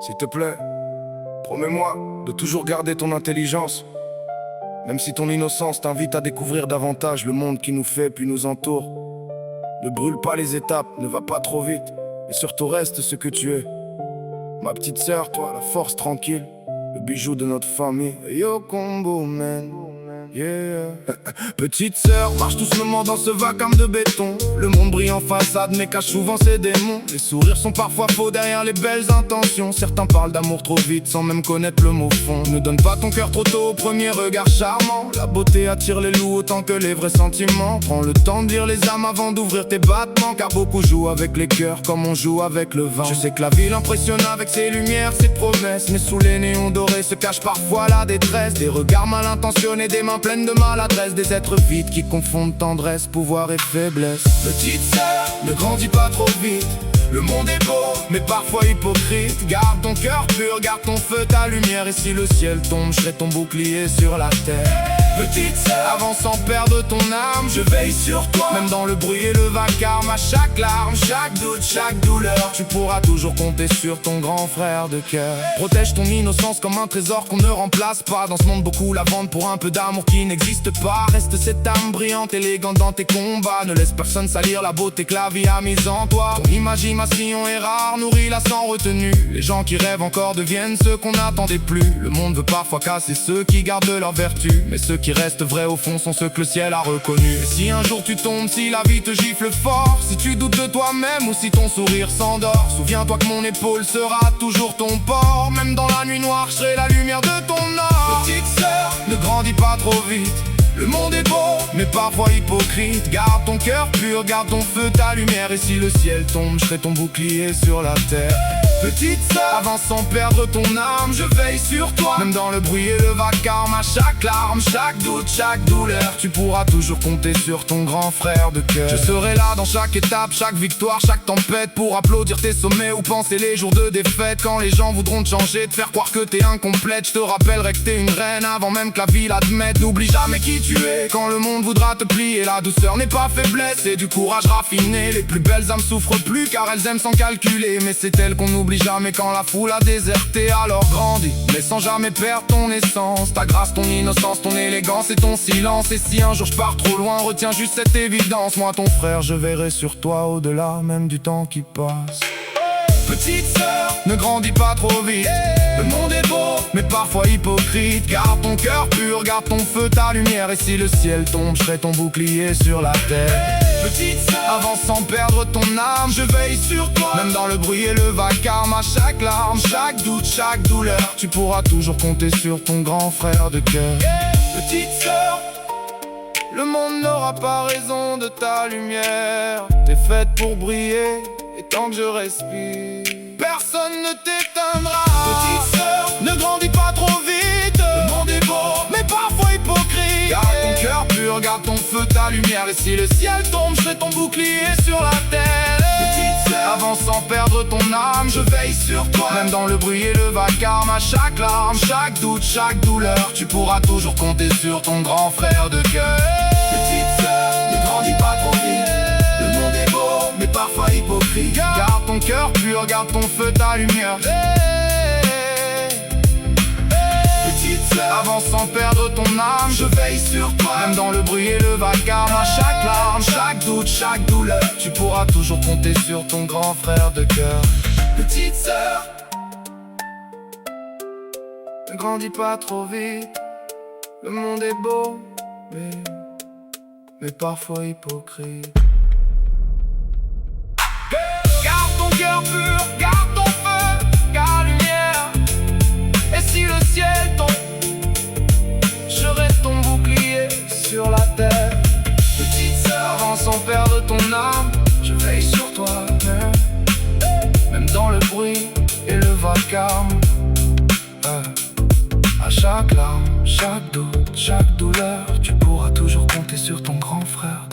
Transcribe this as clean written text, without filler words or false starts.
S'il te plaît, promets-moi de toujours garder ton intelligence. Même si ton innocence t'invite à découvrir davantage le monde qui nous fait puis nous entoure. Ne brûle pas les étapes, ne va pas trop vite, et surtout reste ce que tu es. Ma petite sœur, toi, la force tranquille, le bijou de notre famille. Yo combo man, yeah. Petite sœur, marche doucement dans ce vacarme de béton. Le monde brille en façade mais cache souvent ses démons. Les sourires sont parfois faux derrière les belles intentions. Certains parlent d'amour trop vite sans même connaître le mot fond. Ne donne pas ton cœur trop tôt au premier regard charmant. La beauté attire les loups autant que les vrais sentiments. Prends le temps de lire les âmes avant d'ouvrir tes battements, car beaucoup jouent avec les cœurs comme on joue avec le vent. Je sais que la ville impressionne avec ses lumières, ses promesses, mais sous les néons dorés se cache parfois la détresse. Des regards mal intentionnés, des mains pleines de maladresse, des êtres vides qui confondent tendresse, pouvoir et faiblesse. Petite sœur, ne grandis pas trop vite. Le monde est beau, mais parfois hypocrite. Garde ton cœur pur, garde ton feu, ta lumière. Et si le ciel tombe, je serai ton bouclier sur la terre. Petite sœur, avance sans perdre ton âme, je veille sur toi. Même dans le bruit et le vacarme, à chaque larme, chaque doute, chaque douleur, tu pourras toujours compter sur ton grand frère de cœur. Protège ton innocence comme un trésor qu'on ne remplace pas. Dans ce monde beaucoup la vendent pour un peu d'amour qui n'existe pas. Reste cette âme brillante, élégante dans tes combats. Ne laisse personne salir la beauté que la vie a mise en toi. Ton imagination est rare, nourris-la sans retenue. Les gens qui rêvent encore deviennent ceux qu'on n'attendait plus. Le monde veut parfois casser ceux qui gardent leur vertu, mais ceux qui restent vrais au fond sont ceux que le ciel a reconnus. Et si un jour tu tombes, si la vie te gifle fort, si tu doutes de toi-même ou si ton sourire s'endort, souviens-toi que mon épaule sera toujours ton port. Même dans la nuit noire, je serai la lumière de ton or. Petite sœur, ne grandis pas trop vite. Le monde est beau, mais parfois hypocrite. Garde ton cœur pur, garde ton feu, ta lumière. Et si le ciel tombe, je serai ton bouclier sur la terre. Petite sœur, avance sans perdre ton âme, je veille sur toi. Même dans le bruit et le vacarme, à chaque larme, chaque doute, chaque douleur, tu pourras toujours compter sur ton grand frère de cœur. Je serai là dans chaque étape, chaque victoire, chaque tempête, pour applaudir tes sommets ou penser les jours de défaite. Quand les gens voudront te changer, te faire croire que t'es incomplète, je te rappellerai que t'es une reine avant même que la vie l'admette. N'oublie jamais qui tu es, quand le monde voudra te plier. La douceur n'est pas faiblesse, c'est du courage raffiné. Les plus belles âmes souffrent plus car elles aiment sans calculer, mais c'est elles qu'on oublie jamais quand la foule a déserté. Alors grandis, mais sans jamais perdre ton essence, ta grâce, ton innocence, ton élégance et ton silence. Et si un jour je pars trop loin, retiens juste cette évidence: moi ton frère, je verrai sur toi au-delà même du temps qui passe. Petite sœur, ne grandis pas trop vite. Le monde est beau, mais parfois hypocrite. Garde ton cœur pur, garde ton feu, ta lumière. Et si le ciel tombe, je serai ton bouclier sur la terre. Petite sœur, avance sans perdre ton âme, je veille sur toi. Même dans le bruit et le vacarme, à chaque larme, chaque doute, chaque douleur, tu pourras toujours compter sur ton grand frère de cœur. Petite sœur, le monde n'aura pas raison de ta lumière. T'es faite pour briller, et tant que je respire, personne ne t'éteindra. Petite sœur, ne grandis pas trop vite. Le monde est beau, mais parfois hypocrite. Garde ton cœur pur, garde ton feu, ta lumière. Et si le ciel tombe, je serai ton bouclier sur la terre. Petite sœur, avance sans perdre ton âme, je veille sur toi. Même dans le bruit et le vacarme, à chaque larme, chaque doute, chaque douleur, tu pourras toujours compter sur ton grand frère de cœur. Petite sœur, ne grandis pas trop vite. Le monde est beau, mais parfois hypocrite. Garde ton cœur pur, garde ton feu, ta lumière. Petite sœur, avance sans perdre ton âme, je veille sur toi. Même dans le bruit et le vacarme, à chaque larme, chaque doute, chaque douleur, tu pourras toujours compter sur ton grand frère de cœur. Petite sœur, ne grandis pas trop vite. Le monde est beau, mais parfois hypocrite. Garde ton cœur pur, garde ton feu, garde la lumière. Et si le ciel tombe, je serai ton bouclier sur la terre. Petite sœur, avance sans perdre ton âme, je veille sur toi. Même dans le bruit et le vacarme, à chaque larme, chaque doute, chaque douleur, tu pourras toujours compter sur ton grand frère.